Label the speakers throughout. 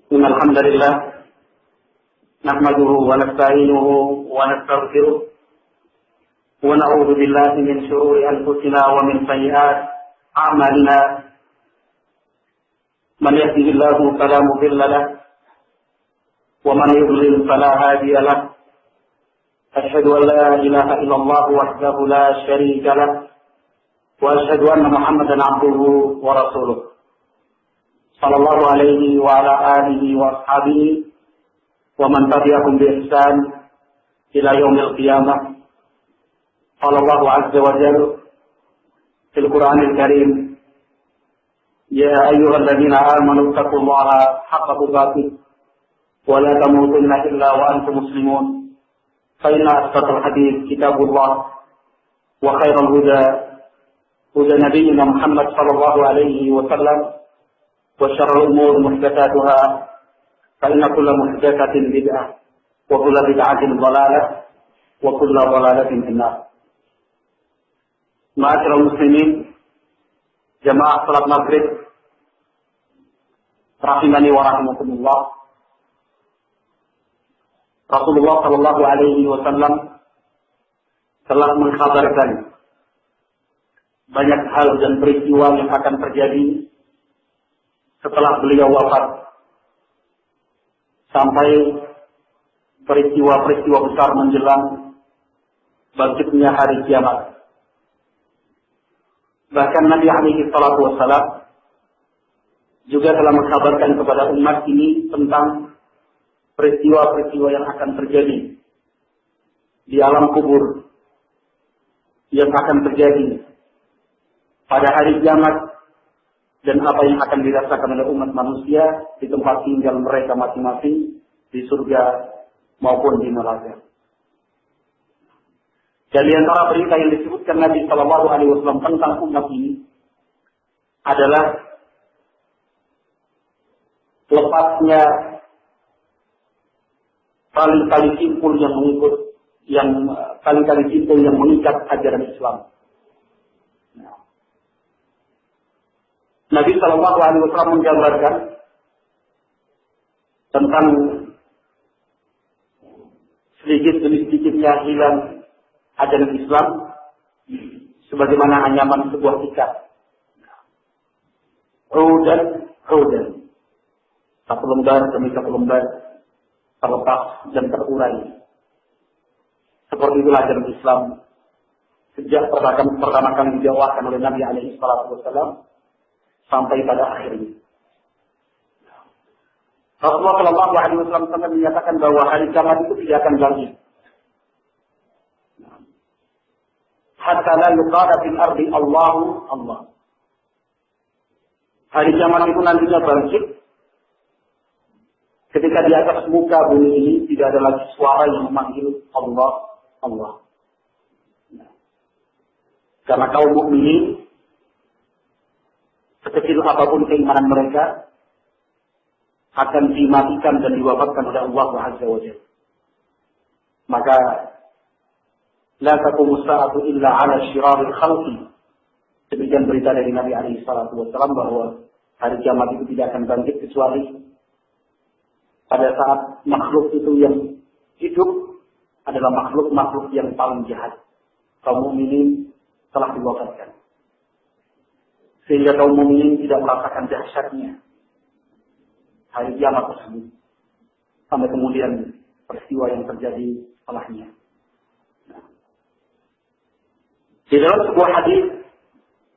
Speaker 1: إن الحمد لله نحمده ونستعينه ونستغفره ونعوذ بالله من شرور أنفسنا ومن سيئات أعمالنا من يهده الله فلا مضل له ومن يضلل فلا هادي له أشهد أن لا إله إلا الله وحده لا شريك له وأشهد أن محمدا عبده ورسوله صلى الله عليه وعلى آله وأصحابه ومن تبعهم بإحسان إلى يوم القيامة. قال الله عز وجل في القرآن الكريم: يا أيها الذين آمنوا اتقوا الله حق تقاته ولا تموتن إلا وأنتم مسلمون فإن أصدق الحديث كتاب الله وخير الهدى هدى نبينا محمد صلى الله عليه وسلم وشر الأمور محدثاتها فإن كل محدثة بدعة وكل بدعة ضلالة وكل ضلالة في النار. معاشر المسلمين جماعة صلاة maghrib rahimani wa rahimakumullah. Rasulullah sallallahu alaihi wasallam telah mengkhabarkan banyak hal dan peristiwa yang akan terjadi setelah beliau wafat, sampai peristiwa-peristiwa besar menjelang bangkitnya hari kiamat. Bahkan Nabi alaihi salatu wassalam juga telah mengkabarkan kepada umat ini tentang peristiwa-peristiwa yang akan terjadi di alam kubur, yang akan terjadi pada hari kiamat, dan apa yang akan dirasakan oleh umat manusia di tempat tinggal mereka masing-masing di surga maupun di neraka. Dan di antara berita yang disebutkan Nabi Shallallahu Alaihi Wasallam tentang umat ini adalah lepasnya tali-tali simpul yang mengikat ajaran Islam. Nabi Shallallahu Alaihi Wasallam menggambarkan tentang sedikit demi sedikitnya hilang ajaran Islam sebagaimana anyaman sebuah ikat. Rudan, satu lembar demi satu lembar terlepas dan terurai. Seperti itulah ajaran Islam sejak pertama kali didakwahkan oleh Nabi alaihi salatu wasallam sampai pada akhirnya. Rasulullah Shallallahu Alaihi Wasallam sampai menyatakan bahwa hari kiamat itu tidak akan bangkit. Hatta la yuqala fil ardi Allahu Allah. Hari kiamat itu nantinya bangkit ketika di atas muka bumi ini tidak ada lagi suara yang memanggil Allah, Allah. Karena kaum mukminin sekecil apapun keimanan mereka akan dimatikan dan diwafatkan oleh Allah Azza wa Jalla. Maka la taqumu sa'atu illa 'ala syiraril khalqi. Demikian berita dari Nabi alaihi salatu wasallam bahwa hari kiamat itu tidak akan bangkit kecuali pada saat makhluk itu yang hidup adalah makhluk-makhluk yang paling jahat. Kaum mukminin telah diwafatkan, sehingga kaum mukminin tidak merasakan dahsyatnya hari kiamat tersebut sampai kemudian peristiwa yang terjadi setelahnya. Di dalam sebuah hadis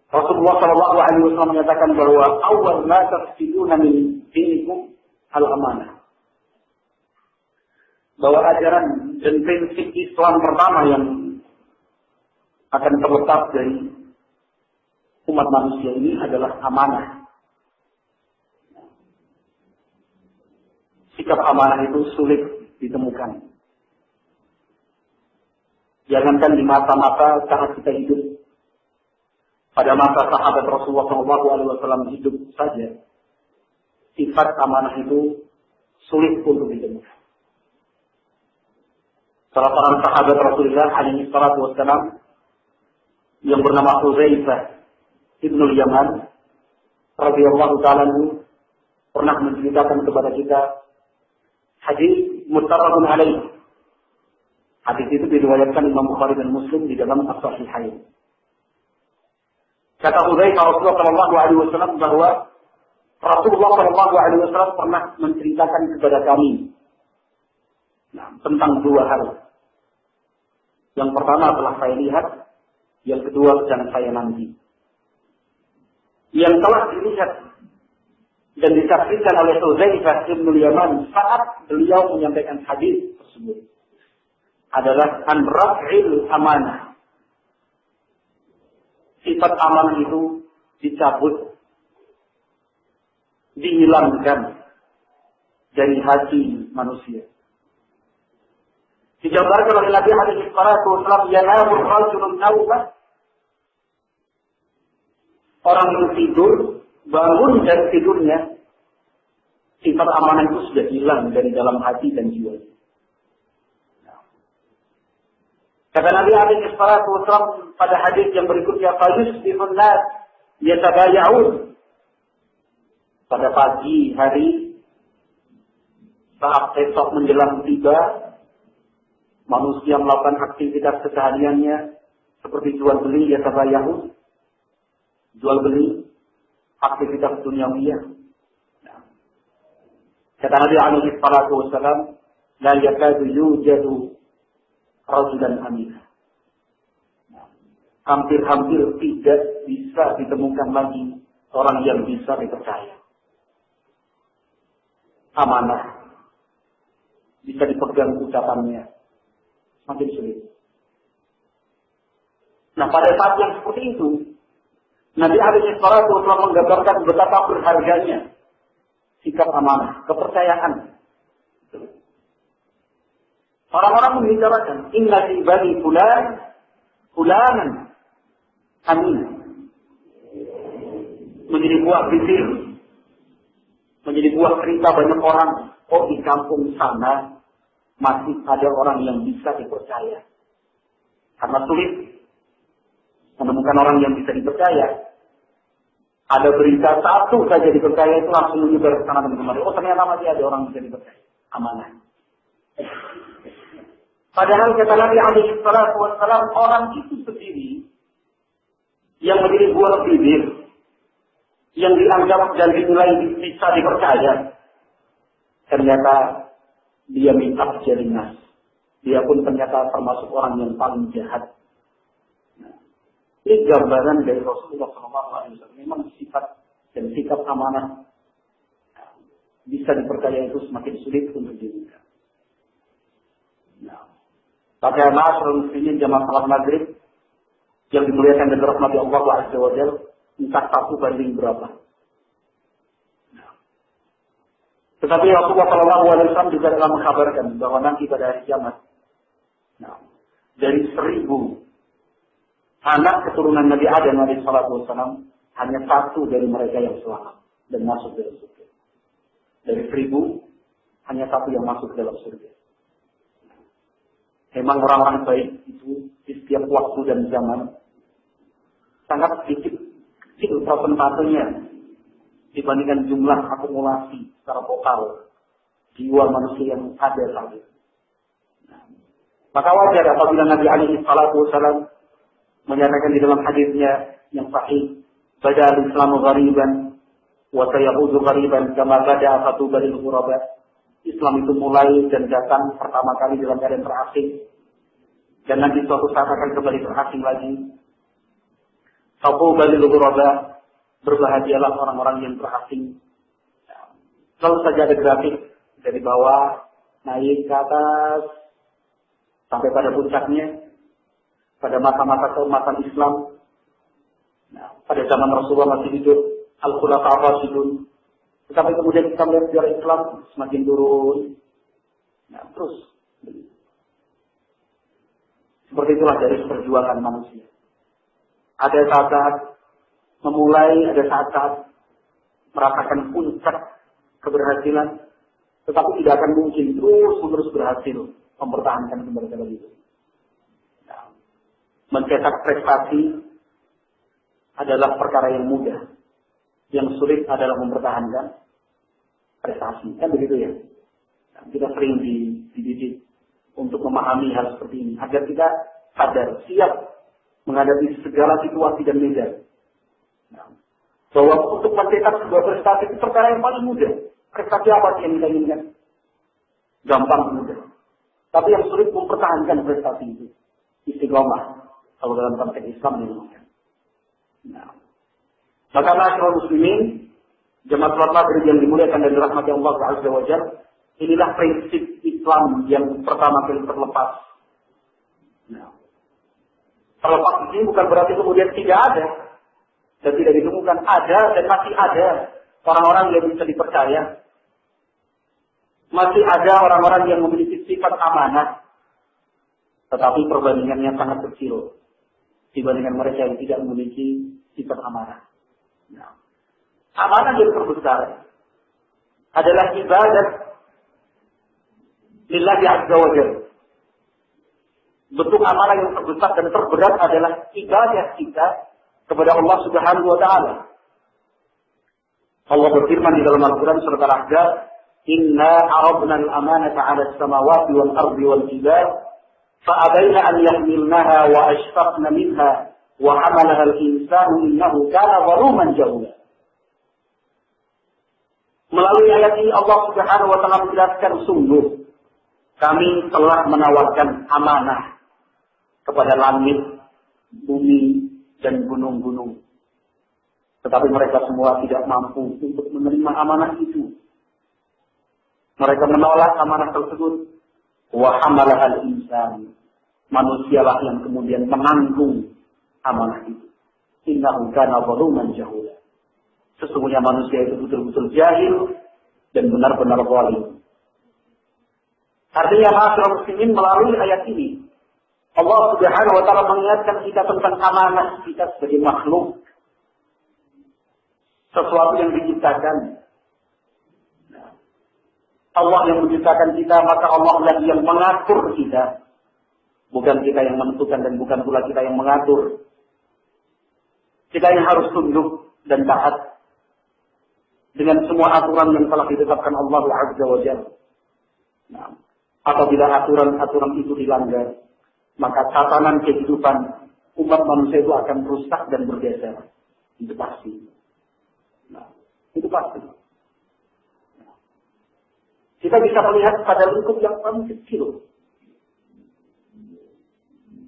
Speaker 1: Rasulullah Shallallahu Alaihi Wasallam menyatakan bahwa awal ma tafsiduna min dinikum al-amanah, bahwa ajaran dan prinsip Islam pertama yang akan terlepas dari umat manusia ini adalah amanah. Sikap amanah itu sulit ditemukan. Jangankan di masa-masa saat kita hidup, pada masa sahabat Rasulullah SAW hidup saja, sifat amanah itu sulit untuk ditemukan. Salah seorang sahabat Rasulullah SAW yang bernama Hudzaifah Ibnul Yaman radhiyallahu ta'ala anhu pernah menceritakan kepada kita hadis muttafaqun alaih. Hadis itu diriwayatkan Imam Bukhari dan Muslim di dalam As-Sahihain. Kata Hudzaifah, Rasulullah sallallahu alaihi wasallam bahwa Rasulullah sallallahu alaihi wasallam pernah menceritakan kepada kami tentang dua hal. Yang pertama telah saya lihat, yang kedua sedang saya nanti. Yang telah dilihat dan disaksikan oleh Hudzaifah bin Yaman saat beliau menyampaikan hadis tersebut adalah an raf'il amanah. Sifat amanah itu dicabut, dihilangkan dari hati manusia. Dijabarkan oleh Nabi alaihi salatu wasallam, yanamul rajulun naumah. Orang yang tidur, bangun dari tidurnya, sifat amanah itu sudah hilang dari dalam hati dan jiwa. Kata Nabi alaihi salatu wasallam pada hadis yang berikutnya, fayusbihun nas yatabaya'un. Pada pagi hari saat esok menjelang tiba, manusia melakukan aktivitas kesehariannya seperti jual beli, yatabaya'un. Jual beli, aktivitas duniawiyah. Kata Nabi alaihi salatu wasallam, la yakadu yujadu rajulan amin. Hampir-hampir tidak bisa ditemukan lagi orang yang bisa dipercaya. Amanah bisa dipegang ucapannya, semakin sulit. Nah, pada saat yang seperti itu, Nabi alaihi salatu wasallam menggambarkan betapa berharganya sikap amanah, kepercayaan. Orang-orang membicarakan, inna fi bani fulanan amin. Menjadi buah bibir, menjadi buah cerita banyak orang. Oh, di kampung sana masih ada orang yang bisa dipercaya. Karena sulit menemukan orang yang bisa dipercaya. Ada berita satu saja dipercaya itu langsung menyebar ke sana dan kemari. Oh, ternyata masih ada orang yang bisa dipercaya. Amanah. Padahal kata Nabi alaihi salatu wassalam, orang itu sendiri yang menjadi buah bibir, yang dianggap dan dinilai bisa dipercaya, ternyata dia minta jaringan. Dia pun ternyata termasuk orang yang paling jahat. Nah, ini gambaran dari Rasulullah SAW. Memang sifat dan sikap amanah bisa dipercaya itu semakin sulit untuk diungkap. Nah, pada ma'asyiral muslimin jamaah salat maghrib yang dimuliakan dan dirahmati Allah Azza wa Jalla, entah satu banding berapa. Nah. Tetapi Rasulullah SAW juga telah mengkabarkan bahwa nanti pada hari kiamat, dari 1000 anak keturunan Nabi Adam alaihi salatu wasallam, hanya satu dari mereka yang selamat dan masuk dalam surga. Dari 1000 hanya satu yang masuk dalam surga. Memang orang-orang baik itu di setiap waktu dan zaman sangat sedikit kecil persentasenya dibandingkan jumlah akumulasi secara total jiwa manusia yang ada saat itu. Maka wajar apabila Nabi alaihi salatu wasallam menyatakan di dalam hadisnya yang sahih, "Bada al-Islamu ghariban wa sayaudu ghariban kama bada fatubal ghuraba." Islam itu mulai dan datang pertama kali dalam keadaan terasing, dan nanti suatu saat akan kembali terasing lagi. Fatubal ghuraba, berbahagialah orang-orang yang terasing. Lalu saja ada grafik dari bawah naik ke atas sampai pada puncaknya pada masa-masa keumatan Islam. Nah, pada zaman Rasulullah masih hidup Al-Khulafa Ar-Rasyidun. Tetapi kemudian kita melihat sejarah Islam semakin turun. Nah, terus seperti itulah dari perjuangan manusia. Ada saat-saat memulai, ada saat-saat merasakan puncak keberhasilan, tetapi tidak akan mungkin terus-menerus berhasil mempertahankan keberhasilan itu. Nah, mencetak prestasi adalah perkara yang mudah. Yang sulit adalah mempertahankan prestasi. Kan begitu ya. Nah, kita sering dididik untuk memahami hal seperti ini. Agar kita sadar, siap menghadapi segala situasi dan medan. Nah, bahwa untuk mencetak sebuah prestasi itu perkara yang paling mudah. Prestasi apa sih yang kita inginkan? Gampang mudah. Tapi yang sulit mempertahankan prestasi itu. Istiqomah. Kalau dalam konteks Islam ini. Nah, maka masyarakat muslimin, jemaah salat maghrib yang dimuliakan dan dirahmati Allah Azza wa Jalla, inilah prinsip Islam yang pertama kali terlepas. Nah, terlepas ini bukan berarti kemudian tidak ada dan tidak ditemukan. Ada dan masih ada orang-orang yang bisa dipercaya. Masih ada orang-orang yang memiliki sifat amanah, tetapi perbandingannya sangat kecil dibandingkan mereka yang tidak memiliki sifat amanah. Nah, amanah yang terbesar adalah ibadah lillahi azza wa jalla. Bentuk amanah yang terbesar dan terberat adalah ibadah kita kepada Allah Subhanahu wa taala. Allah berfirman di dalam Al-Qur'an surat Al-Ahzab, "Inna 'aradna al-amanata 'ala as-samawati wal ardi wal jibal fa'abayna an yahmilnaha wa ashfaqna minha wa 'amalaha al-insanu innahu kana zaluman jahula." Melalui ayat ini Allah Subhanahu wa taala menjelaskan, sungguh kami telah menawarkan amanah kepada langit, bumi, dan gunung-gunung. Tetapi mereka semua tidak mampu untuk menerima amanah itu. Mereka menolak amanah tersebut. Wa hamalahal insan. Manusialah yang kemudian menanggung amanah itu. Innahu kana zaluman jahula. Sesungguhnya manusia itu betul-betul jahil dan benar-benar zalim. Artinya masyarakat muslimin melalui ayat ini Allah Subhanahu wa taala mengingatkan kita tentang amanah kita sebagai makhluk, sesuatu yang diciptakan. Allah yang menciptakan kita, maka Allah lah yang mengatur kita. Bukan kita yang menentukan dan bukan pula kita yang mengatur. Kita yang harus tunduk dan taat dengan semua aturan yang telah ditetapkan Allah Azza wa Jalla. Nah, apabila aturan-aturan itu dilanggar, maka tatanan kehidupan umat manusia itu akan rusak dan bergeser. Itu pasti. Nah, itu pasti. Nah, kita bisa melihat pada lingkup yang paling kecil.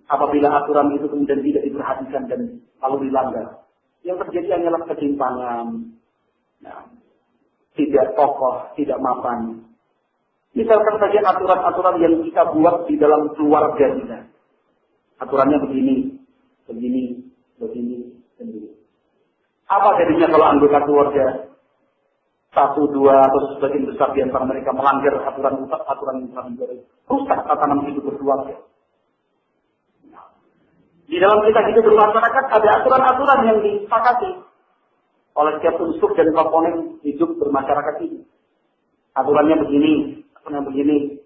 Speaker 1: Apabila aturan itu kemudian tidak diperhatikan dan lalu dilanggar, yang terjadi hanyalah ketimpangan. Nah, tidak kokoh, tidak mapan. Misalkan saja aturan-aturan yang kita buat di dalam keluarga kita. Aturannya begini, begini, begini, begini. Apa jadinya kalau anggota keluarga 1, 2 atau sebagian besar di antara mereka melanggar aturan yang rusak tatanan hidup berkeluarga. Di dalam kita hidup bermasyarakat ada aturan-aturan yang disepakati oleh setiap unsur dan komponen hidup bermasyarakat ini. Aturannya begini,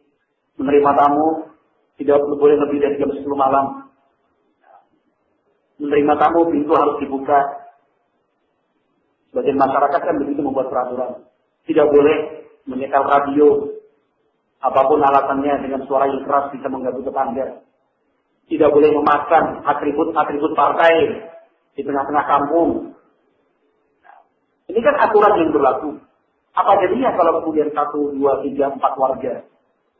Speaker 1: menerima tamu tidak boleh lebih dari jam 10 malam. Menerima tamu pintu harus dibuka. Sebagian masyarakat kan begitu membuat peraturan. Tidak boleh menyetel radio, apapun alasannya, dengan suara yang keras bisa mengganggu tetangga. Tidak boleh memasang atribut-atribut partai di tengah-tengah kampung. Ini kan aturan yang berlaku. Apa jadinya kalau kemudian 1, 2, 3, 4 warga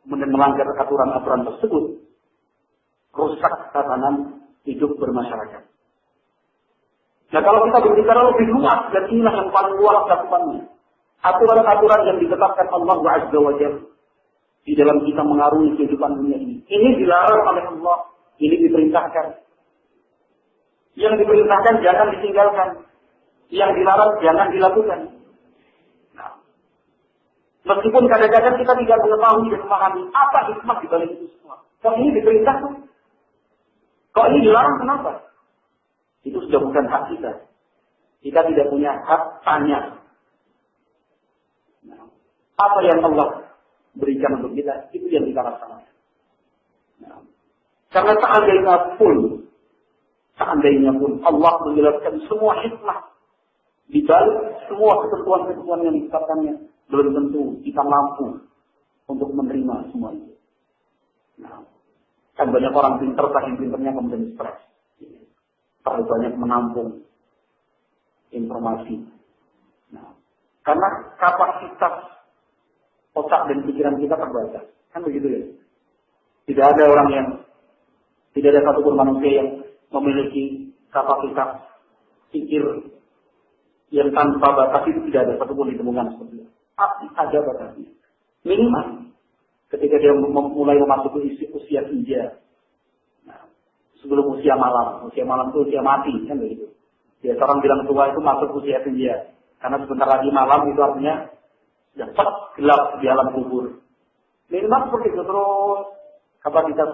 Speaker 1: kemudian melanggar aturan-aturan tersebut? Rusak tatanan hidup bermasyarakat. Nah, kalau kita berbicara lebih luas, dan inilah yang paling luas cakupannya. Aturan-aturan yang ditetapkan Allah Azza wa Jalla di dalam kita mengarungi kehidupan dunia ini. Ini dilarang oleh Allah. Ini diperintahkan. Yang diperintahkan jangan ditinggalkan. Yang dilarang jangan dilakukan. Nah, meskipun kadang-kadang kita tidak mengetahui dan memahami apa hikmah di balik itu semua. Kok ini diperintahkan? Kok ini dilarang, kenapa? Itu sudah bukan hak kita. Kita tidak punya hak tanya. Nah, apa yang Allah berikan untuk kita, itu yang kita laksanakan. Nah, karena seandainya pun Allah menjelaskan semua hikmah di balik semua ketentuan-ketentuan yang ditetapkannya, belum tentu kita mampu untuk menerima semua itu. Nah, kan banyak orang pinter, saking pinternya kemudian stres. Terlalu banyak menampung informasi. Nah, karena kapasitas otak dan pikiran kita terbatas. Kan begitu ya? Tidak ada orang yang, tidak ada satupun manusia yang memiliki kapasitas pikir yang tanpa batas itu tidak ada satupun ditemukan seperti itu. Tapi ada batasnya. Minimal ketika dia mulai memasuki usia senja. Nah, sebelum usia malam itu usia mati kan begitu. Ya, orang bilang tua itu masuk usia senja. Karena sebentar lagi malam itu artinya sudah gelap di alam kubur. Minimal seperti itu terus kapasitas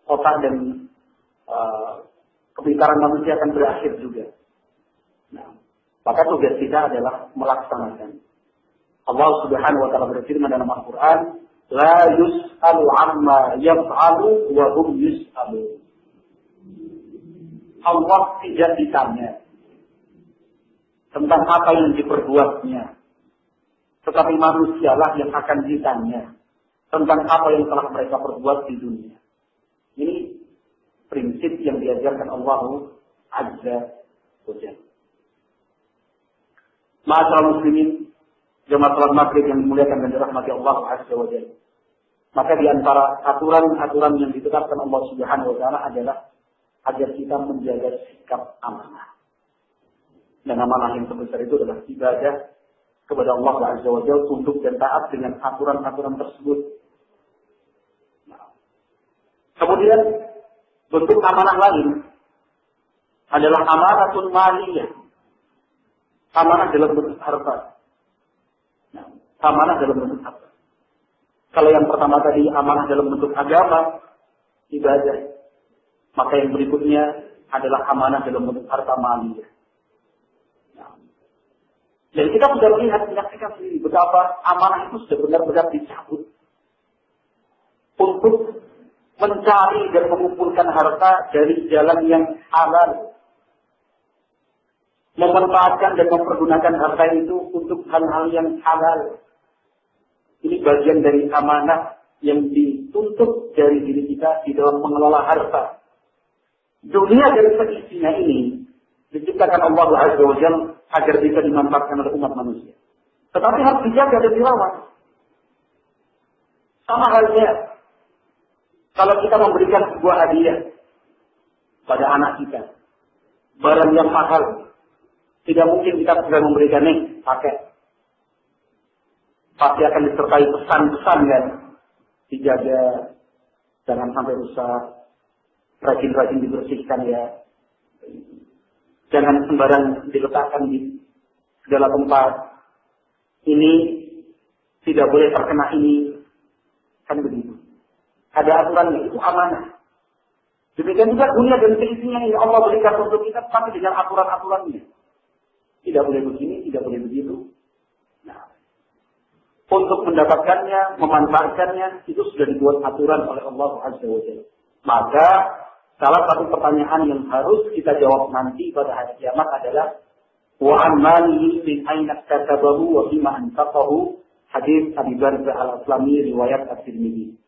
Speaker 1: otak dan kepintaran manusia akan berakhir juga. Nah, maka tugas kita adalah melaksanakan. Allah Subhanahu wa taala berfirman dalam Al-Qur'an, "La yus'alu 'amma yaf'alu wa hum yus'alun." Allah tidak ditanya tentang apa yang diperbuatnya, tetapi manusialah yang akan ditanya tentang apa yang telah mereka perbuat di dunia. Ini prinsip yang diajarkan Allah Azza wa Jalla. Ma'asyiral muslimin, jemaah salat maghrib yang dimuliakan dan dirahmati Allah Azza wa Jalla. Maka di antara aturan-aturan yang ditetapkan Allah Subhanahu wa taala adalah agar kita menjaga sikap amanah. Dan amanah yang terbesar itu adalah ibadah kepada Allah Azza wa Jalla, tunduk dan taat dengan aturan-aturan tersebut. Nah, kemudian bentuk amanah lain adalah amanatul maliyah. Amanah dalam bentuk harta. Nah, amanah dalam bentuk harta. Kalau yang pertama tadi amanah dalam bentuk agama, ibadah. Maka yang berikutnya adalah amanah dalam bentuk harta maliyah. Nah, dan kita sudah menyaksikan sendiri betapa amanah itu sudah benar-benar dicabut untuk mencari dan mengumpulkan harta dari jalan yang halal. Memanfaatkan dan mempergunakan harta itu untuk hal-hal yang halal. Ini bagian dari amanah yang dituntut dari diri kita di dalam mengelola harta. Dunia dan seisinya ini diciptakan Allah Azza wa Jalla agar bisa dimanfaatkan oleh umat manusia. Tetapi harus dijaga dan dirawat. Sama halnya kalau kita memberikan sebuah hadiah pada anak kita, barang yang mahal, tidak mungkin kita sudah memberikan nih, pakai. Pasti akan disertai pesan-pesan kan, dijaga, jangan sampai rusak, rajin-rajin dibersihkan ya. Jangan sembarang diletakkan di segala tempat. Ini tidak boleh terkena ini, kan begitu. Ada aturannya, itu amanah. Demikian juga dunia dan seisinya ini Allah berikan untuk kita, tapi dengan aturan-aturannya. Tidak boleh begini, tidak boleh begitu. Nah, untuk mendapatkannya, memanfaatkannya, itu sudah dibuat aturan oleh Allah Azza wa Jalla. Maka salah satu pertanyaan yang harus kita jawab nanti pada hari kiamat adalah wa amalihi min aina katabahu wa bima anfaqahu, hadis Abi Barzah Al-Aslami riwayat At-Tirmidzi.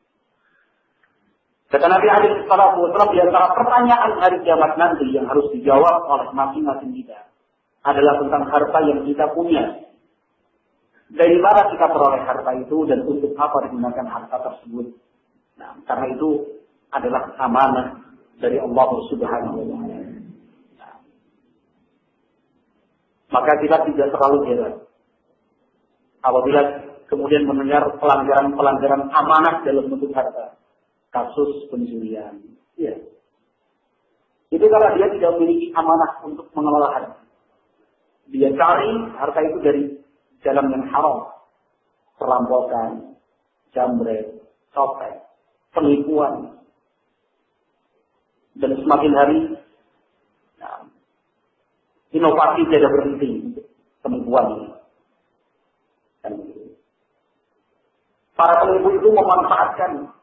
Speaker 1: Kata Nabi alaihi salatu wasallam, di antara pertanyaan hari kiamat nanti yang harus dijawab oleh masing-masing kita adalah tentang harta yang kita punya. Dari mana kita peroleh harta itu dan untuk apa digunakan harta tersebut. Nah, karena itu adalah amanah dari Allah Subhanahu wa taala. Nah, maka kita tidak terlalu heran apabila kemudian mendengar pelanggaran-pelanggaran amanah dalam bentuk harta. Kasus pencurian. Ya. Itu karena dia tidak memiliki amanah untuk mengelola harta. Dia cari harta itu dari jalan yang haram. Perampokan, jambret, copet, penipuan. Dan semakin hari, nah, inovasi tidak berhenti untuk penipuan ini. Dan para penipu itu memanfaatkan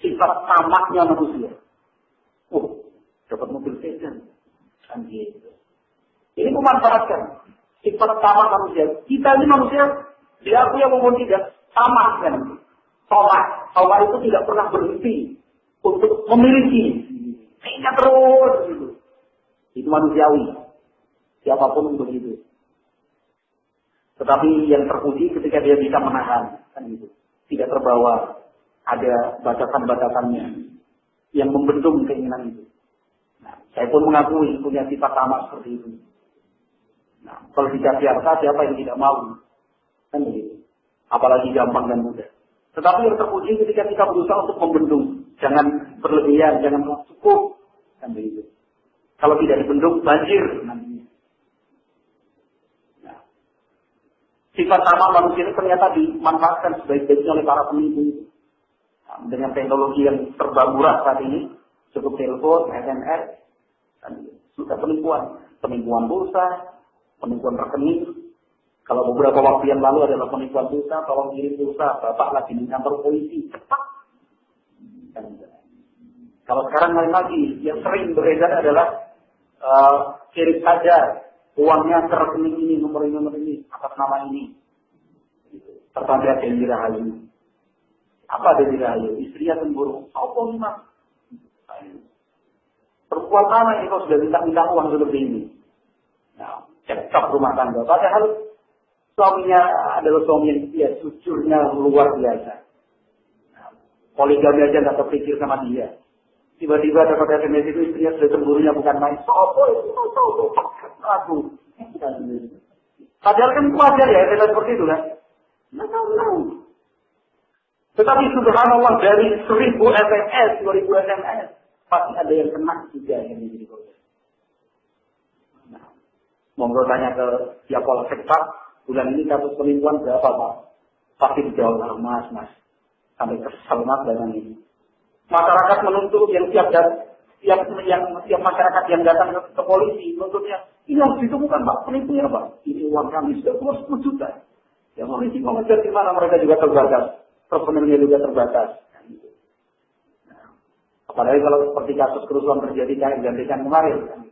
Speaker 1: sifat tamaknya manusia. Dapat mobil sedan. Kan gitu. Ini memanfaatkan sifat tamak manusia. Kita ini manusia Diakui maupun tidak, sama kan. Tolak itu tidak pernah berhenti untuk memiliki. Ingat terus gitu. Itu manusiawi. Siapapun begitu. Tetapi yang terpuji ketika dia bisa menahan, kan gitu. Tidak terbawa, ada batasan-batasannya yang membendung keinginan itu. Nah, saya pun mengakui punya sifat tamak seperti itu. Nah, kalau dikasih harta, siapa yang tidak mau? Kan begitu. Apalagi gampang dan mudah. Tetapi yang terpuji ketika kita berusaha untuk membendung. Jangan berlebihan, jangan cukup. Kan begitu. Kalau tidak dibendung, banjir nantinya. Nah, sifat tamak manusia ini ternyata dimanfaatkan sebaik-baiknya oleh para penipu. Nah, dengan teknologi yang serba murah saat ini, cukup telepon, SMS, dan sudah penipuan pulsa, penipuan rekening. Kalau beberapa waktu yang lalu adalah penipuan pulsa, tolong kirim pulsa, bapak lagi di kantor polisi, cepat. Dan, kalau sekarang lain lagi, yang sering beredar adalah kirim saja uangnya ke rekening ini, nomor ini, atas nama ini. Tertanda Dewi Rahayu. Apa Dewi Rahayu? Istrinya cemburu. Apa nih mas? Perempuan mana ini kau sudah minta uang seperti ini? Nah, cekcok rumah tangga. Padahal suaminya adalah suami yang jujurnya luar biasa. Nah, poligami aja nggak terpikir sama dia. Tiba-tiba dapat SMS itu istrinya sudah cemburunya bukan main. Sopo itu, aku. Padahal kan wajar ya, tidak seperti itu kan? Nggak tahu. Tetapi subhanallah dari 1000 SMS, 2000 SMS, pasti ada yang kena juga yang menjadi korban. Nah, monggo tanya ke pihak polsek, Pak, bulan ini kasus penipuan berapa Pak? Pasti dijawab, mas, sampai kesel mas dengan ini. Masyarakat menuntut yang tiap masyarakat yang datang ke polisi menuntutnya, ini harus ditemukan Pak, penipunya Pak. Ini uang kami sudah 10 juta. Ya polisi mau ngejar di mana mereka juga terbatas. Personelnya juga terbatas. Nah, apalagi kalau seperti kasus kerusuhan terjadi gantikan kemarin,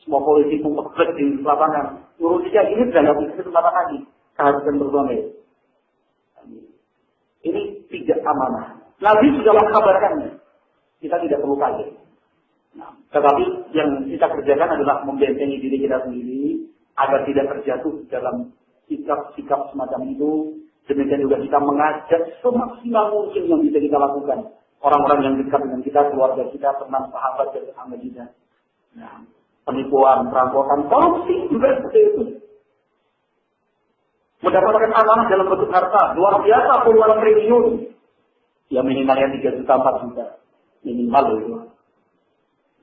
Speaker 1: semua polisi mengeblek di lapangan. Urusinya ini sudah nggak bisa kesempatan lagi. Keharusan personel. Ini tidak amanah. Nabi sudah mengkabarkannya. Kita tidak perlu kaget. Nah, tetapi yang kita kerjakan adalah membentengi diri kita sendiri agar tidak terjatuh dalam sikap-sikap semacam itu. Demikian juga kita mengajak semaksimal mungkin yang bisa kita lakukan. Orang-orang yang dekat dengan kita, keluarga kita, teman, sahabat, dan tetangga kita. Nah, penipuan, perampokan, korupsi juga seperti itu. Mendapatkan amanah dalam bentuk harta, luar biasa puluhan triliun. Ya minimalnya 3 juta, 4 juta. Minimal itu.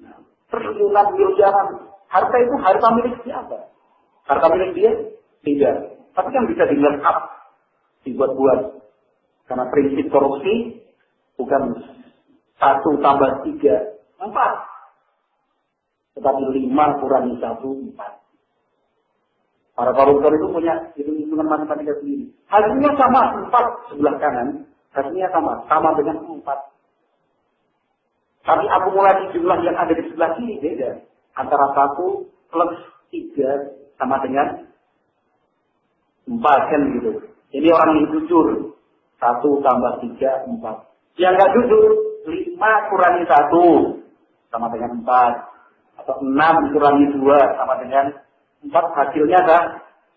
Speaker 1: Nah, triliunan miliaran. Harta itu harta milik siapa? Harta milik dia? Tidak. Tapi kan bisa di-markup. Dibuat-buat. Karena prinsip korupsi bukan 1 tambah 3, 4. Tetapi 5 kurangi 1, 4. Para koruptor itu punya hitungan matematika sendiri. Hasilnya sama, 4 sebelah kanan. Hasilnya sama dengan 4. Tapi akumulasi jumlah yang ada di sebelah kiri beda. Antara 1 plus 3 sama dengan 4 kan gitu. Ini orang yang jujur. 1 tambah 3, 4. Yang nggak jujur, 5 kurangi 1 sama dengan 4. Atau 6 kurangi 2 sama dengan 4. Hasilnya adalah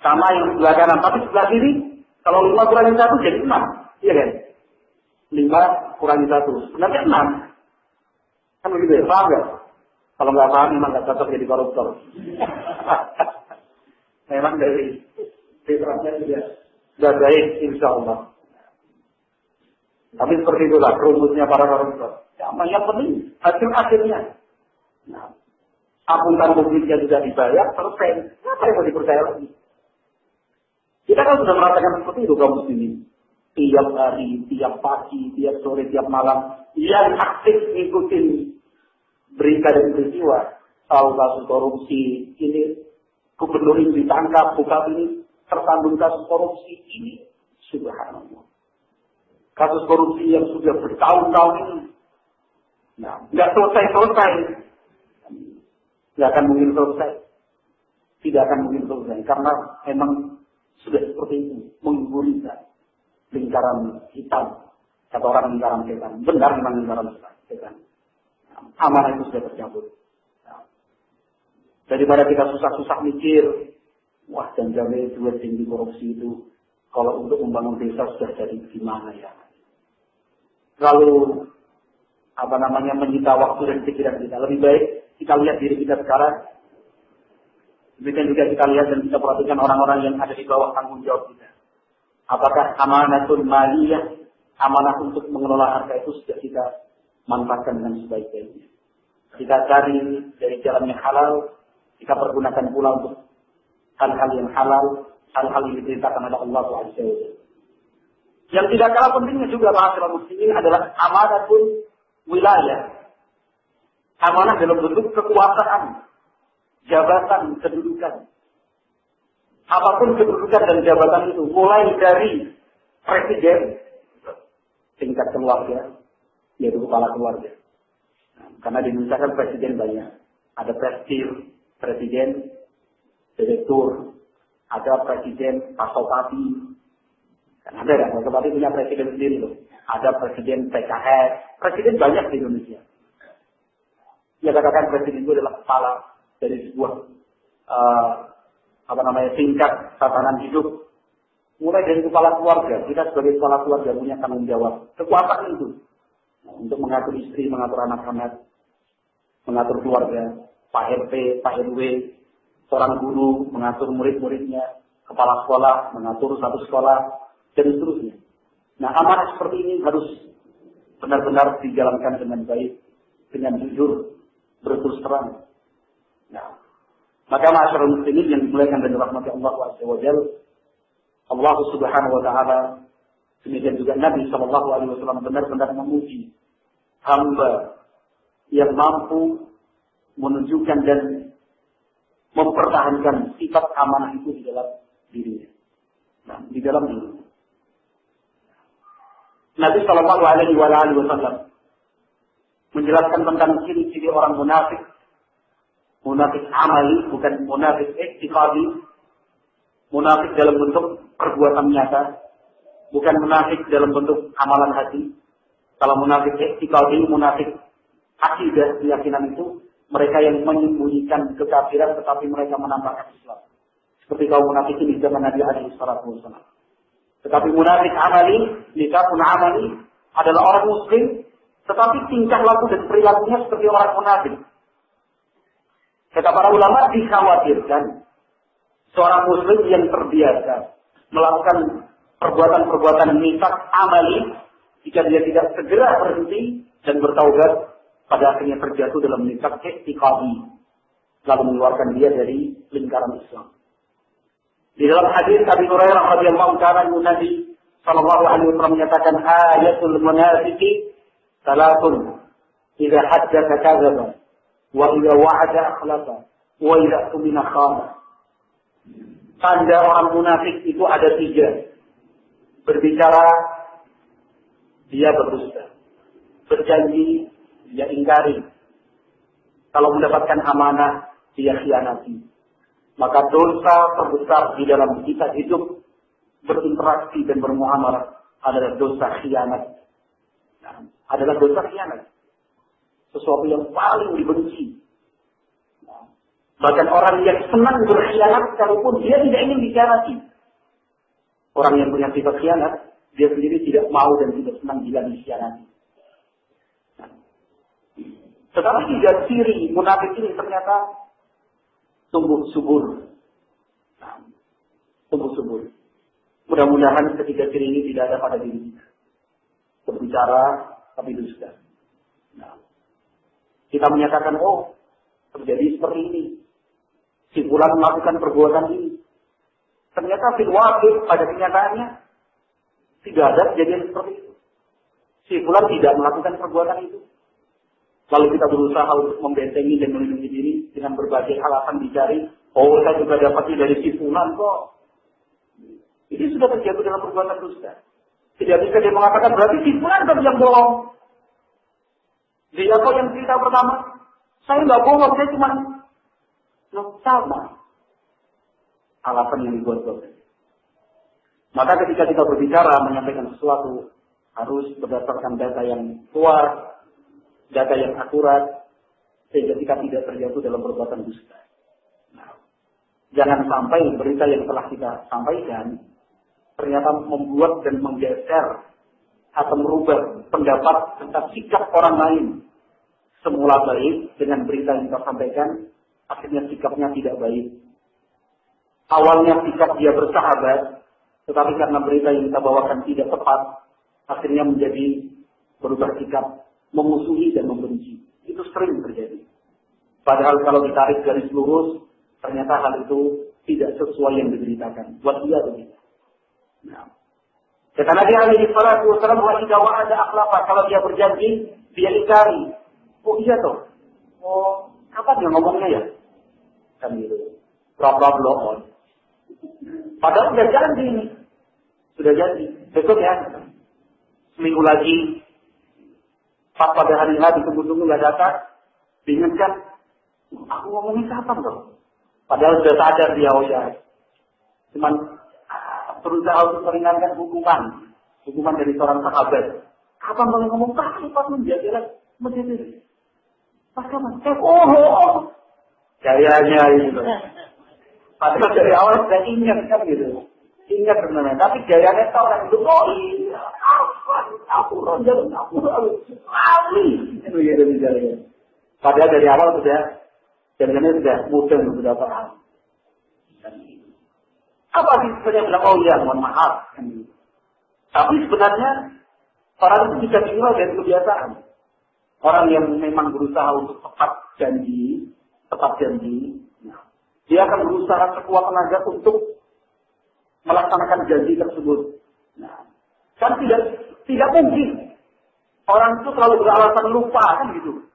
Speaker 1: sama yang sebelah kanan. Tapi sebelah kiri, kalau 5 kurangi 1 jadi 6. Iya kan? 5 kurangi 1. Sebenarnya 6. Kan begitu ya? Paham nggak? Kalau nggak paham, memang nggak cocok jadi koruptor. Memang dari fitrahnya sudah baik, insya Allah. Tapi seperti itulah rumusnya para koruptor. Yang penting hasil akhirnya. Nah, akuntan publiknya sudah dibayar, selesai. Apa yang mau dipercaya lagi? Kita kan sudah merasakan seperti itu kaum muslimin. Tiap hari, tiap pagi, tiap sore, tiap malam, yang aktif ngikutin berita dan peristiwa. Tahu kasus korupsi, ini gubernur ini ditangkap, bupati ini tersandung kasus korupsi, ini subhanallah. Kasus korupsi yang sudah bertahun-tahun ini. Nah, nggak selesai. Nggak akan mungkin selesai. Tidak akan mungkin selesai. Karena memang sudah seperti itu, menggurita lingkaran hitam, kata orang lingkaran setan. Benar memang lingkaran setan. Amanah itu sudah tercabut. Daripada kita susah-susah mikir, wah jangan-jangan duit tinggi korupsi itu, kalau untuk membangun desa sudah jadi gimana ya. Lalu menyita waktu dan pikiran kita. Lebih baik kita lihat diri kita sekarang. Demikian juga kita lihat dan kita perhatikan orang-orang yang ada di bawah tanggung jawab kita. Apakah amanatul maliyah, amanah untuk mengelola harta itu sudah kita manfaatkan dengan sebaik-baiknya. Kita cari dari jalan yang halal, kita pergunakan pula untuk hal-hal yang halal, hal-hal yang diperintahkan oleh Allah Subhanahu wa taala. Yang tidak kalah pentingnya juga ma'asyiral muslimin adalah amanatul wilayah. Amanah dalam bentuk kekuasaan, jabatan, kedudukan. Apapun kedudukan dan jabatan itu, mulai dari presiden, tingkat keluarga, yaitu kepala keluarga. Nah, karena di Indonesia kan presiden banyak. Ada presiden, direktur, ada presiden Pasopati. Kan ada kan, Pasopati punya presiden sendiri loh. Ada presiden PKS, presiden banyak di Indonesia. Ya katakan presiden itu adalah kepala dari sebuah tingkat tatanan hidup. Mulai dari kepala keluarga, kita sebagai kepala keluarga punya tanggung jawab. Kekuasaan itu untuk mengatur istri, mengatur anak-anak, mengatur keluarga, Pak RT, Pak RW, seorang guru mengatur murid-muridnya, kepala sekolah mengatur satu sekolah, dan seterusnya. Nah, amanah seperti ini harus benar-benar dijalankan dengan baik, dengan jujur, berterus terang. Nah, maka masyarakat muslimin yang dimuliakan dan dirahmati Allah Subhanahu Allah Subhanahu wa taala, demikian juga Nabi sallallahu alaihi wasallam benar-benar memuji hamba yang mampu menunjukkan dan mempertahankan sifat amanah itu di dalam dirinya. Nah, di dalam diri. Nabi sallallahu alaihi wasallam menjelaskan tentang ciri-ciri orang munafik. Munafik amali, bukan munafik i'tiqadi. Munafik dalam bentuk perbuatan nyata, bukan munafik dalam bentuk amalan hati. Kalau munafik i'tiqadi, munafik akidah, keyakinan itu mereka yang menyembunyikan kekafiran tetapi mereka menampakkan Islam. Seperti kaum munafikin di zaman Nabi alaihi salatu wasallam. Tetapi munafik amali, nifaqun amali adalah orang muslim tetapi tingkah laku dan perilakunya seperti orang munafik. Kata para ulama, dikhawatirkan seorang muslim yang terbiasa melakukan perbuatan-perbuatan nifaq amali, jika dia tidak segera berhenti dan bertaubat, pada akhirnya terjatuh dalam nifaq i'tiqadi, lalu mengeluarkan dia dari lingkaran Islam. Di dalam hadis Abi Hurairah radhiyallahu ta'ala anhu, Nabi sallallahu alaihi wasallam menyatakan, ayatul munafiqi salatun, idza haddatsa kadzaba, wa idza wa'ada akhlafa, wa idza tumina khana. Tanda orang munafik itu ada 3. Berbicara, dia berdusta. Berjanji, dia ingkari. Kalau mendapatkan amanah, dia khianati. Maka dosa terbesar di dalam kita hidup, berinteraksi dan bermuamalah adalah dosa khianat. Nah, adalah dosa khianat. Sesuatu yang paling dibenci. Bahkan orang yang senang berkhianat sekalipun dia tidak ingin dikhianati. Orang yang punya sifat khianat, dia sendiri tidak mau dan tidak senang bila dikhianati. Tetapi 3 ciri munafik ini ternyata tumbuh subur. Tumbuh subur. Mudah-mudahan ketiga ciri ini tidak ada pada diri kita. Berbicara tapi dusta. Nah, kita menyatakan, oh, terjadi seperti ini. Si fulan melakukan perbuatan ini. Ternyata fil waqi' pada kenyataannya tidak ada kejadian seperti itu. Si fulan tidak melakukan perbuatan itu. Lalu kita berusaha untuk membentengi dan melindungi diri dengan berbagai alasan dicari. Oh, saya juga dapatnya dari si fulan kok. Ini sudah terjatuh dalam perbuatan dusta. Tidak bisa dia mengatakan berarti si fulan kan yang bohong. Dia kok yang cerita pertama. Saya nggak bohong, saya cuma sama. Alasan yang dibuat-buat. Maka ketika kita berbicara menyampaikan sesuatu harus berdasarkan data yang kuat, data yang akurat, sehingga kita tidak terjatuh dalam perbuatan dusta. Nah, jangan sampai berita yang telah kita sampaikan ternyata membuat dan menggeser atau merubah pendapat tentang sikap orang lain. Semula baik dengan berita yang kita sampaikan, akhirnya sikapnya tidak baik. Awalnya sikap dia bersahabat, tetapi karena berita yang kita bawakan tidak tepat, akhirnya menjadi berubah sikap, memusuhi dan membenci. Itu sering terjadi. Padahal kalau ditarik garis lurus, ternyata hal itu tidak sesuai yang diberitakan. Buat dia begitu. Nah. Kata Nabi alaihi salatu wasallam, wa idza wa'ada akhlafa, kalau dia berjanji, dia ingkari. Oh iya toh. Oh, kapan dia ngomongnya ya? Kan gitu. Bla padahal sudah janji ini. Sudah janji. Besok ya. Seminggu lagi. Pas pada hari H ditunggu-tunggu nggak datang. Diingatkan. Aku ngomongin kapan toh? Padahal sudah sadar dia, oh ya. Cuman berusaha untuk meringankan hukuman dari seorang sahabat. Kapan kamu ngomong kapan dia kira menjadi pas kapan? Oh, gayanya gitu. Padahal dari awal sudah ingat kan gitu, ingat sebenarnya. Tapi gayanya orang itu, oh iya, aku ronjol, aku ahli, itu gitu misalnya. Padahal dari awal sudah, jangan-jangan sudah mudah sudah paham. Apa sih sebenarnya bilang, oh iya, mohon maaf. Tapi sebenarnya orang itu bisa dinilai dari kebiasaan. Orang yang memang berusaha untuk tepat janji, dia akan berusaha sekuat tenaga untuk melaksanakan janji tersebut. Nah, kan tidak mungkin orang itu selalu beralasan lupa kan gitu.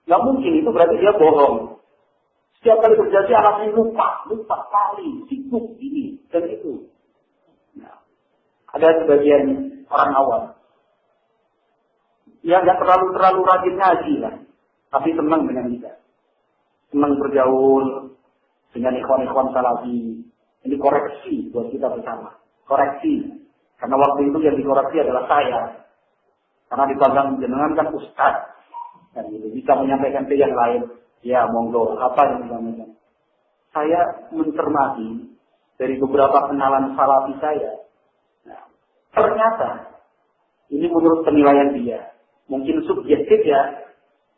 Speaker 1: Nggak mungkin, itu berarti dia bohong. Setiap kali berjanji alasannya lupa kali, sibuk ini dan itu. Nah, ada sebagian orang awam yang nggak terlalu rajin ngaji lah, tapi senang dengan kita, senang bergaul dengan ikhwan-ikhwan salafi. Ini koreksi buat kita bersama, koreksi, karena waktu itu yang dikoreksi adalah saya, karena dipandang jenengan kan ustaz, dan gitu bisa menyampaikan ke yang lain. Ya monggo, apa yang disampaikan? Saya mencermati dari beberapa kenalan salafi saya. Nah, ternyata ini menurut penilaian dia. Mungkin subjektif ya,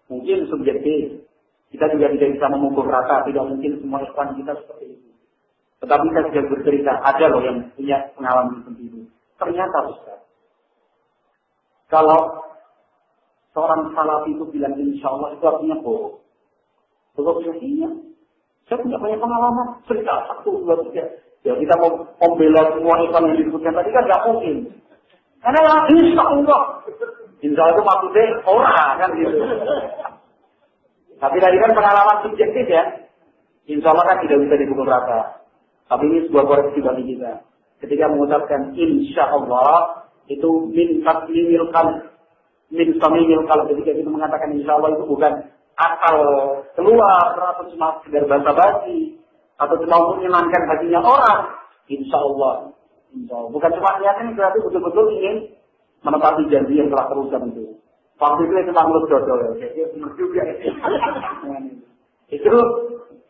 Speaker 1: mungkin subjektif. Kita juga tidak bisa memukul rata, tidak mungkin semua ikhwan kita seperti itu. Tetapi saya sudah bercerita, ada loh yang punya pengalaman seperti itu. Ternyata Ustaz, kalau seorang salafi itu bilang insya Allah itu artinya bohong. Sebab iya, saya punya banyak pengalaman, cerita 1, 2, 3. Ya kita mau membela semua ikhwan yang disebutkan tadi kan nggak mungkin. Karena insya Allah itu maksudnya orang kan gitu. Tapi tadi kan pengalaman subjektif ya. Insya Allah kan tidak bisa dipukul rata. Tapi ini sebuah koreksi bagi kita. Ketika mengucapkan insya Allah itu min taslimil qalb, min samimil qalb. Ketika kita mengatakan insya Allah itu bukan asal keluar atau cuma sekedar basa-basi atau cuma menyenangkan hatinya orang. Insya Allah. Bukan cuma niatnya, berarti betul-betul ingin menepati janji yang telah terusan itu. Waktu itu cuma mulut dodol ya. Jadi benar juga ya. Itu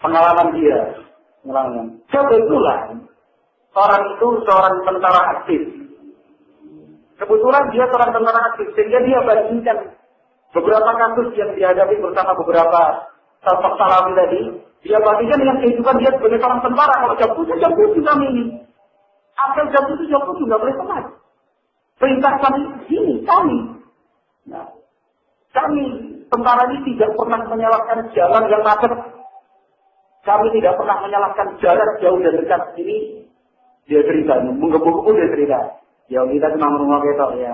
Speaker 1: pengalaman dia. Kebetulan orang itu seorang tentara aktif. Kebetulan dia seorang tentara aktif, sehingga dia bandingkan beberapa kasus yang dihadapi bersama beberapa sosok salafi tadi. Dia bandingkan dengan kehidupan dia sebagai seorang tentara. Kalau jam 7 kami ini. Asal jam 7 nggak boleh telat. Perintah kami. Nah, kami tentara ini tidak pernah menyalahkan jalan yang macet. Kami tidak pernah menyalahkan jalan jauh dan dekat. Ini dia cerita, menggebu-gebu dia cerita. Ya kita cuma merumah ketok ya,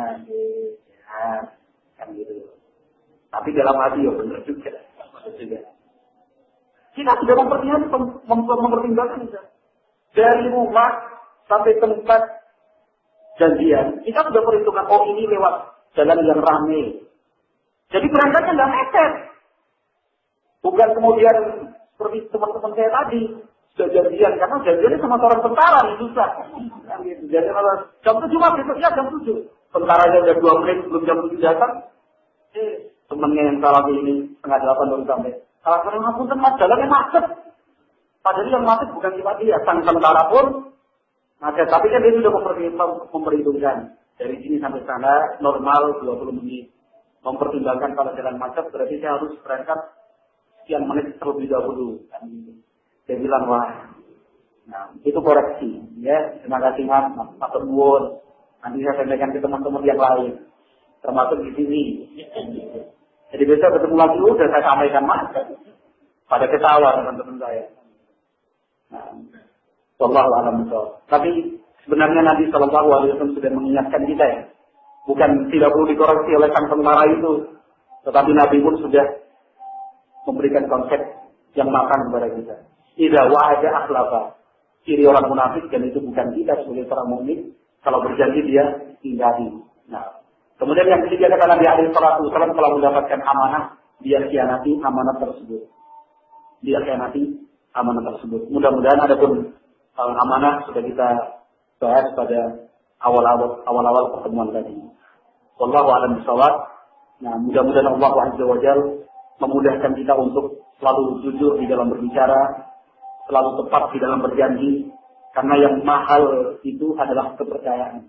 Speaker 1: kan gitu. Tapi dalam hati ya benar juga. Kita sudah mempertimbangkan itu. Dari rumah sampai tempat janjian, kita sudah perhitungkan, oh ini lewat jalan yang ramai. Jadi berangkatnya nggak mepet. Bukan kemudian seperti teman-teman saya tadi, Sudah janjian, karena janjiannya sama seorang tentara yang susah. Nah, gitu. Jadi kalau jam 7 besoknya jam 7. Tentaranya udah 2 menit belum jam 7 datang. Temennya yang salah ini setengah 8 baru sampai. Alasan ngapunten mas, jalannya macet. Padahal yang macet bukan cuma dia, sang tentara pun macet. Tapi kan dia sudah memperhitungkan. Dari sini sampai sana normal 20 menit. Mempertimbangkan kalau jalan macet berarti saya harus berangkat sekian menit terlebih dahulu. Dia bilang, wah, nah, itu koreksi. Ya, terima kasih mas, matur nuwun. Nanti saya sampaikan ke teman-teman yang lain, termasuk di sini. Jadi besok ketemu lagi, udah saya sampaikan mas. Pada ketawa teman-teman saya. Nah, wallahu a'lam bishawab. Tapi sebenarnya Nabi Shallallahu Alaihi Wasallam sudah mengingatkan kita ya, bukan tidak perlu dikoreksi oleh sang tentara itu, tetapi Nabi pun sudah memberikan konsep yang makan kepada kita. Idza wa'ada akhlafa. Ciri orang munafik dan itu bukan kita sebagai seorang mukmin. Kalau berjanji dia hindari. Nah, kemudian yang ketiga kata Nabi alaihi salatu wasallam kalau mendapatkan amanah, dia khianati amanah tersebut. Dia khianati amanah tersebut. Mudah-mudahan ada pun amanah sudah kita bahas pada awal-awal pertemuan tadi. Wallahu a'lam bishawab. Nah, mudah-mudahan Allah Azza wa Jalla memudahkan kita untuk selalu jujur di dalam berbicara, selalu tepat di dalam berjanji, karena yang mahal itu adalah kepercayaan.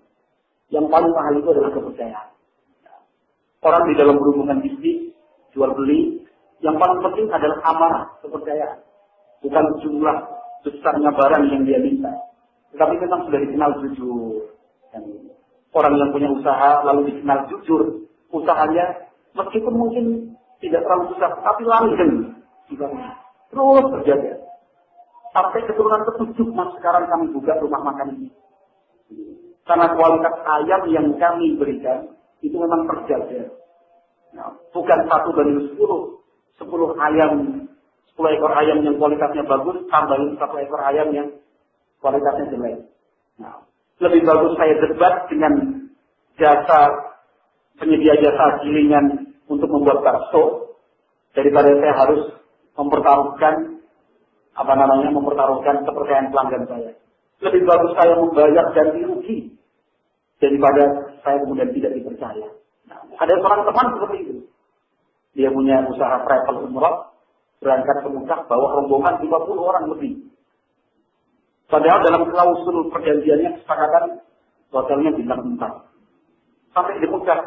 Speaker 1: Yang paling mahal itu adalah kepercayaan. Orang di dalam berhubungan bisnis, jual beli, yang paling penting adalah amanah, kepercayaan. Bukan jumlah besarnya barang yang dia minta, tetapi memang sudah dikenal jujur. Dan orang yang punya usaha lalu dikenal jujur, usahanya meskipun mungkin tidak terlalu besar, tapi langgeng juga terus terjaga. Sampai keturunan ke-7 mas sekarang kami buka rumah makan ini. Karena kualitas ayam yang kami berikan itu memang terjaga. Nah, bukan 1 banding 10 ayam, 10 ekor ayam yang kualitasnya bagus, tambahin 1 ekor ayam yang kualitasnya jelek. Nah, lebih bagus saya debat dengan penyedia jasa gilingan untuk membuat bakso daripada saya harus mempertaruhkan kepercayaan pelanggan saya. Lebih bagus saya membayar ganti rugi daripada saya kemudian tidak dipercaya. Nah, ada seorang teman seperti itu. Dia punya usaha travel umrah, berangkat ke Mekah bawa rombongan 50 orang lebih. Padahal dalam klausul perjanjiannya kesepakatan hotelnya bintang 4. Sampai di Mekah,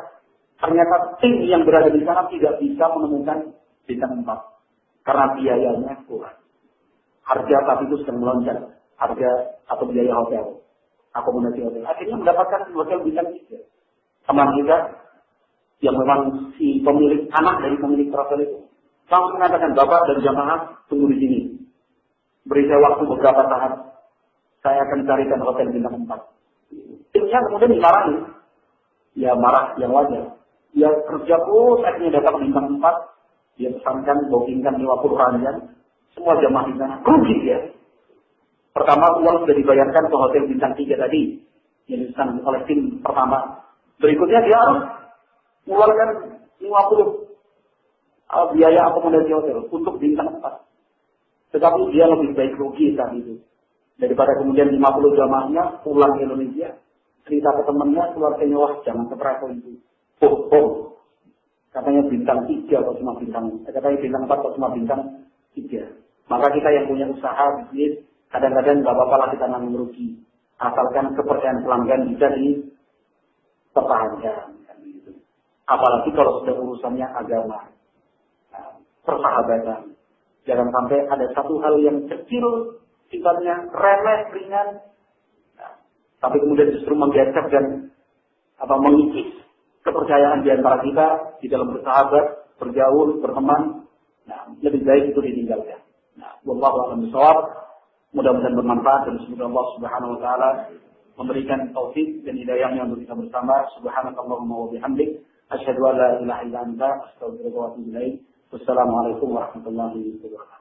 Speaker 1: ternyata tim yang berada di sana tidak bisa menemukan bintang 4 karena biayanya kurang. Harga saat itu sedang melonjak, harga atau biaya hotel, akomodasi hotel. Akhirnya mendapatkan hotel bintang 3. Teman kita yang memang si pemilik, anak dari pemilik travel itu, langsung mengatakan, Bapak dan jamaah tunggu di sini. Beri saya waktu beberapa saat, saya akan carikan hotel bintang 4. Timnya kemudian dimarahi. Ya marah yang wajar. Dia kerja akhirnya dapat bintang 4. Dia pesankan, bookingkan 50 ranjang. Semua jamaah di sana rugi ya. Pertama uang sudah dibayarkan ke hotel bintang 3 tadi yang dipesan oleh tim pertama. Berikutnya dia harus mengeluarkan 50 biaya akomodasi hotel untuk bintang 4. Tetapi dia lebih baik rugi saat itu daripada kemudian 50 jamaahnya pulang ke Indonesia, cerita ke temannya, keluarganya, wah jangan ke travel itu. Katanya bintang 3 atau cuma katanya bintang 4 atau cuma bintang 3. Maka kita yang punya usaha bisnis kadang-kadang nggak apa-apa lah kita nanggung rugi, asalkan kepercayaan pelanggan bisa dipertahankan. Gitu. Apalagi kalau sudah urusannya agama, persahabatan. Jangan sampai ada satu hal yang kecil, sifatnya remeh, ringan, tapi kemudian justru menggeser dan mengikis kepercayaan di antara kita di dalam bersahabat, bergaul, berteman. Nah, lebih baik itu ditinggalkan. Nah, wallahu a'lam bishawab. Mudah-mudahan bermanfaat dan semoga Allah Subhanahu wa taala memberikan taufik dan hidayahnya untuk kita bersama. Subhanakallahumma wa bihamdik, asyhadu an la ilaha illa anta, astaghfiruka wa atubu ilaik. Wassalamualaikum warahmatullahi wabarakatuh.